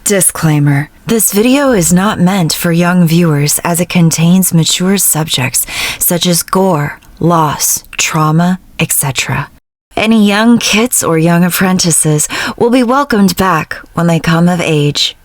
Disclaimer. This video is not meant for young viewers as it contains mature subjects such as gore, loss, trauma, etc. Any young kids or young apprentices will be welcomed back when they come of age.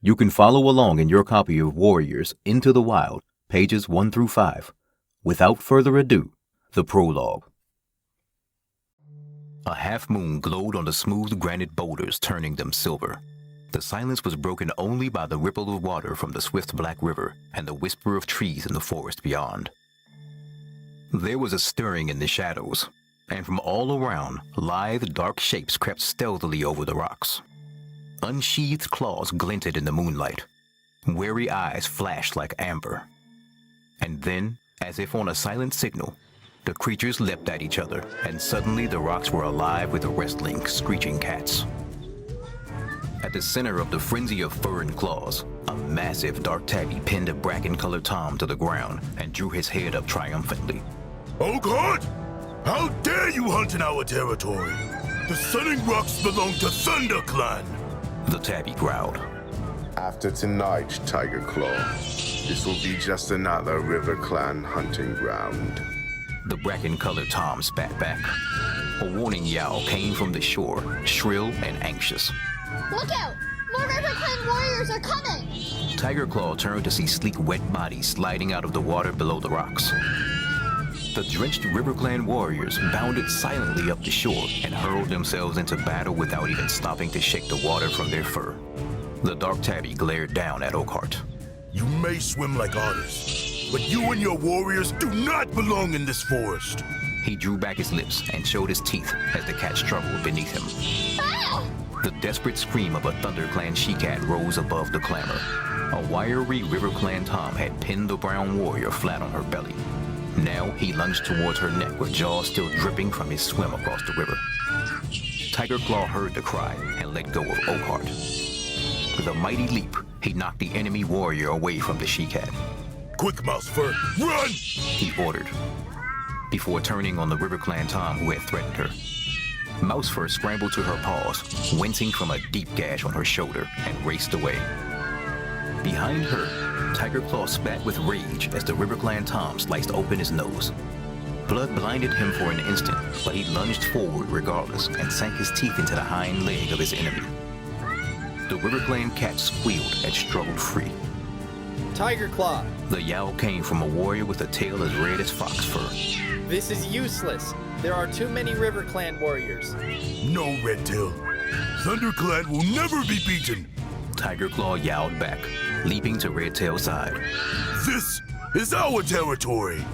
You can follow along in your copy of Warriors Into the Wild, pages 1 through 5. Without further ado, the prologue. A half moon glowed on the smooth granite boulders, turning them silver. The silence was broken only by the ripple of water from the swift black river and the whisper of trees in the forest beyond. There was a stirring in the shadows, and from all around, lithe, dark shapes crept stealthily over the rocks. Unsheathed claws glinted in the moonlight. Wary eyes flashed like amber. And then, as if on a silent signal, the creatures leapt at each other, and suddenly the rocks were alive with wrestling, screeching cats. At the center of the frenzy of fur and claws, a massive dark tabby pinned a bracken-colored tom to the ground and drew his head up triumphantly. Oh God! How dare you hunt in our territory? The Sunning Rocks belong to ThunderClan! The tabby growled. After tonight, Tiger Claw, this will be just another River Clan hunting ground. The bracken-colored tom spat back. A warning yowl came from the shore, shrill and anxious. Look out! More River Clan warriors are coming! Tiger Claw turned to see sleek, wet bodies sliding out of the water below the rocks. The drenched River Clan warriors bounded silently up the shore and hurled themselves into battle without even stopping to shake the water from their fur. The dark tabby glared down at Oakhart. You may swim like otters, but you and your warriors do not belong in this forest. He drew back his lips and showed his teeth as the cat struggled beneath him. Ah! The desperate scream of a ThunderClan she-cat rose above the clamor. A wiry River Clan tom had pinned the brown warrior flat on her belly. Now he lunged towards her neck with jaws still dripping from his swim across the river. Tiger Claw heard the cry and let go of Oakhart. With a mighty leap, he knocked the enemy warrior away from the she-cat. Quick, Mousefur, run! He ordered, before turning on the River Clan tom who had threatened her. Mousefur scrambled to her paws, wincing from a deep gash on her shoulder, and raced away. Behind her, Tiger Claw spat with rage as the River Clan tom sliced open his nose. Blood blinded him for an instant, but he lunged forward regardless and sank his teeth into the hind leg of his enemy. The River Clan cat squealed and struggled free. Tiger Claw! The yowl came from a warrior with a tail as red as fox fur. This is useless. There are too many River Clan warriors. No, Redtail. ThunderClan will never be beaten. Tiger Claw yowled back, leaping to Redtail's side. This is our territory.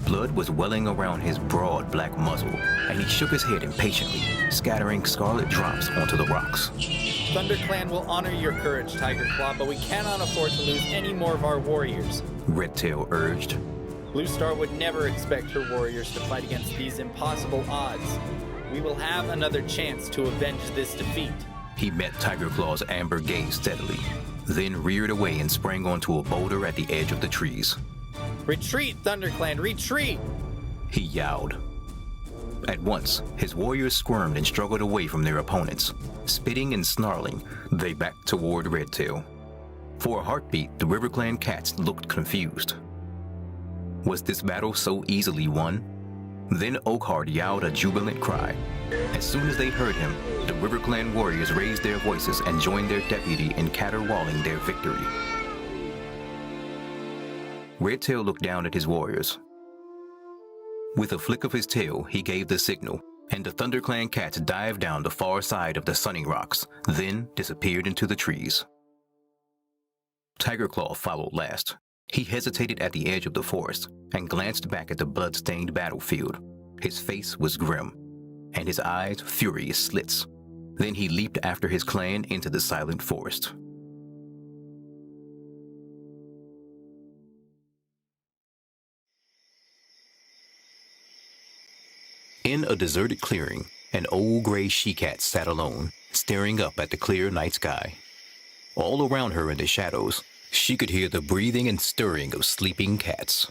Blood was welling around his broad black muzzle, and he shook his head impatiently, scattering scarlet drops onto the rocks. ThunderClan will honor your courage, Tiger Claw, but we cannot afford to lose any more of our warriors. Redtail urged. Bluestar would never expect her warriors to fight against these impossible odds. We will have another chance to avenge this defeat. He met Tiger Claw's amber gaze steadily, then reared away and sprang onto a boulder at the edge of the trees. Retreat, ThunderClan, retreat! He yowled. At once, his warriors squirmed and struggled away from their opponents. Spitting and snarling, they backed toward Redtail. For a heartbeat, the River Clan cats looked confused. Was this battle so easily won? Then Oakhart yowled a jubilant cry. As soon as they heard him, the River Clan warriors raised their voices and joined their deputy in caterwauling their victory. Redtail looked down at his warriors. With a flick of his tail, he gave the signal, and the ThunderClan cats dived down the far side of the Sunning Rocks, then disappeared into the trees. Tiger Claw followed last. He hesitated at the edge of the forest and glanced back at the blood-stained battlefield. His face was grim, and his eyes furious slits. Then he leaped after his clan into the silent forest. In a deserted clearing, an old gray she-cat sat alone, staring up at the clear night sky. All around her in the shadows, she could hear the breathing and stirring of sleeping cats.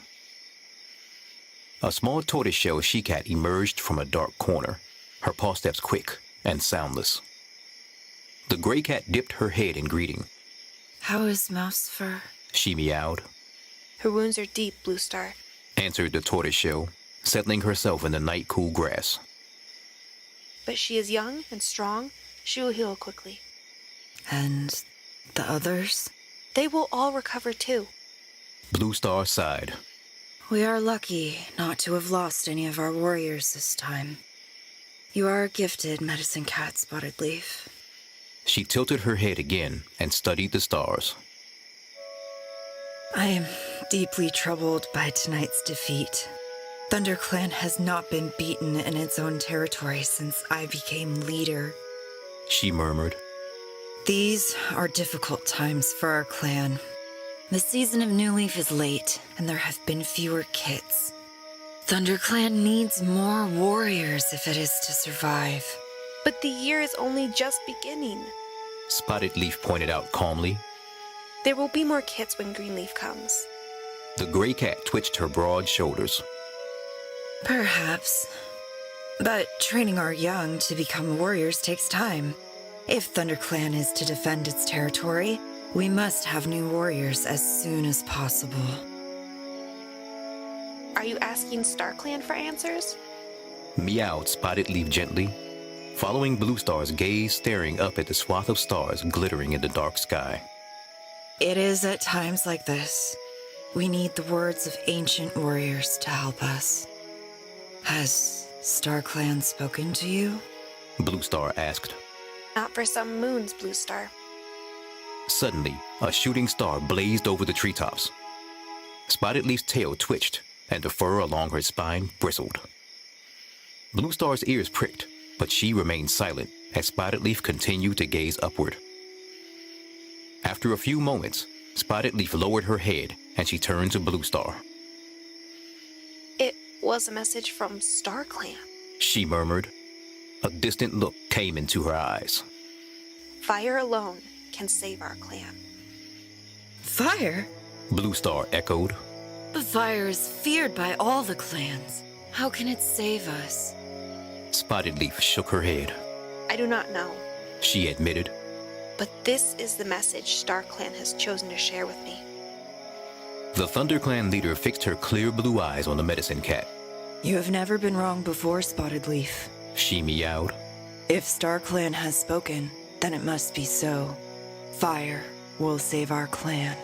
A small tortoiseshell she-cat emerged from a dark corner, her paw steps quick and soundless. The gray cat dipped her head in greeting. How is Mouse Fur? She meowed. Her wounds are deep, Bluestar. Answered the tortoiseshell, settling herself in the night-cool grass. But she is young and strong. She will heal quickly. And the others? They will all recover too. Bluestar sighed. We are lucky not to have lost any of our warriors this time. You are a gifted medicine cat, Spotted Leaf. She tilted her head again and studied the stars. I am deeply troubled by tonight's defeat. ThunderClan has not been beaten in its own territory since I became leader. She murmured. These are difficult times for our clan. The season of New Leaf is late, and there have been fewer kits. ThunderClan needs more warriors if it is to survive. But the year is only just beginning. Spotted Leaf pointed out calmly. There will be more kits when Greenleaf comes. The gray cat twitched her broad shoulders. Perhaps. But training our young to become warriors takes time. If ThunderClan is to defend its territory, we must have new warriors as soon as possible. Are you asking StarClan for answers? Meowed Spotted Leaf gently, following Bluestar's gaze staring up at the swath of stars glittering in the dark sky. It is at times like this. We need the words of ancient warriors to help us. Has StarClan spoken to you? Bluestar asked. Not for some moons, Bluestar. Suddenly, a shooting star blazed over the treetops. Spotted Leaf's tail twitched, and the fur along her spine bristled. Bluestar's ears pricked, but she remained silent as Spotted Leaf continued to gaze upward. After a few moments, Spotted Leaf lowered her head, and she turned to Bluestar. It was a message from StarClan. She murmured. A distant look came into her eyes. Fire alone can save our clan. Fire? Bluestar echoed. But fire is feared by all the clans. How can it save us? Spotted Leaf shook her head. I do not know. She admitted. But this is the message StarClan has chosen to share with me. The ThunderClan leader fixed her clear blue eyes on the medicine cat. You have never been wrong before, Spotted Leaf. She meowed. If StarClan has spoken, then it must be so. Fire will save our clan.